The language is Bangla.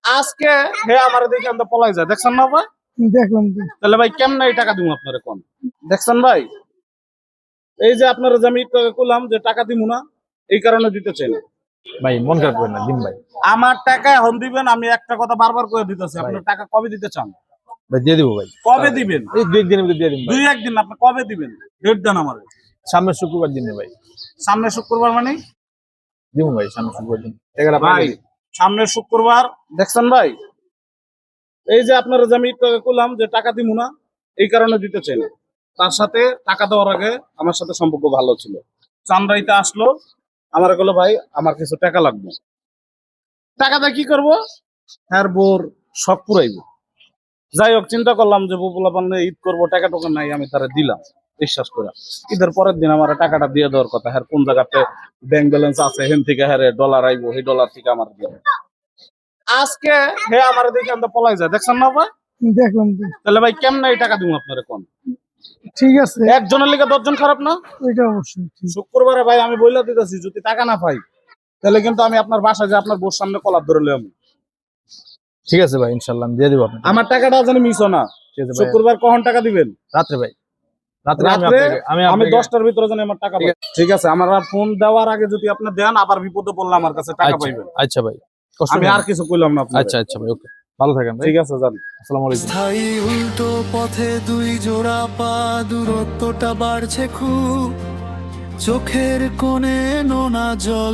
আজকে হে আমার দেখে আমরা পলাই যায়, দেখছেন না ভাই? দেখলাম তো। তাহলে ভাই কেমনে এই টাকা দিব আপনারে কোন? দেখছেন ভাই, এই যে আপনারা যে আমি একটু আগে কইলাম যে টাকা দিব না, এই কারণে দিতে চাই না। ভাই মন খারাপ করেন না, দিন ভাই। আমার টাকা এখন দিবেন, আমি একটা কথা বারবার করে দিতেছি, আপনার টাকা কবে দিতে চান? ভাই দিয়ে দিব ভাই, কবে দিবেন? এই 2 দিনের মধ্যে দিয়ে দিন ভাই। দুই একদিন, আপনি কবে দিবেন? ডেট দেন আমার। সামনের শুক্রবার দিন ভাই। সামনে শুক্রবার মানে? দিব ভাই, সামনের শুক্রবার দিন। টাকাটা ভাই সামনের শুক্রবার, দেখছেন ভাই, এই যে আপনারা যে আমি একটু আগে কইলাম যে টাকা দিব না, এই কারণে দিতে চাই না। তার সাথে টাকা দেওয়ার আগে আমার সাথে সম্পর্ক ভালো ছিল। চান্দ্রাইতে আসলো, আমার বললো ভাই আমার কিছু টাকা লাগবে। টাকাটা কি করব? হ্যাঁ বোর শখ পুরাইব। যাই হোক, চিন্তা করলাম যে বপুলা পান্ডে ঈদ করবো, টাকা টোকা নাই, আমি তারা দিলাম বিশ্বাস করে। ঈদের পরের দিন আমার টাকাটা দিয়ে দেওয়ার কথা, হ্যাঁ কোন জায়গাতে ব্যাংক ব্যালেন্স আছে, হেন থেকে হ্যাঁ ডলার আইবো, সেই ডলার থেকে আমার দিয়ে। আজকে হে আমার দেখে আমরা পলাই যায়, দেখছেন না ভাই? দেখলাম তো। তাহলে ভাই কেমনে এই টাকা দিব আপনারে কোন? ঠিক আছে, একজনের লিগে 10 জন খারাপ না? ওইটা অবশ্যই ঠিক। শুক্রবারে ভাই আমি বইলা দিতেছি, যদি টাকা না পাই তাহলে কিন্তু আমি আপনার বাসায় যে আপনার বোর সামনে কলার ধরে লই। ঠিক আছে ভাই, ইনশাআল্লাহ আমি দিয়ে দিব আপনাকে। আমার টাকাটা যেন মিস না। ঠিক আছে ভাই, শুক্রবার কখন টাকা দিবেন? রাত্রে ভাই, রাত্রে রাত্রে আমি আপনাকে 10টার ভিতরে যেন আমার টাকা পাই। ঠিক আছে, আমার ফোন দেওয়ার আগে যদি আপনি দেন, আবার বিপদে পড়লে আমার কাছে টাকা পাইবেন। আচ্ছা ভাই, কষ্ট আমি নেই। আর কিছু কইলাম না আপনাকে। আচ্ছা আচ্ছা ভাই, ওকে, ভালো থাকেন ভাই। ঠিক আছে, যান। আসসালামু আলাইকুম। স্থায়ী উল্টো পথে 2 জোড়া পা, দূরত্বটা বাড়ছে খুব, চোখের কোণে নোনা জল।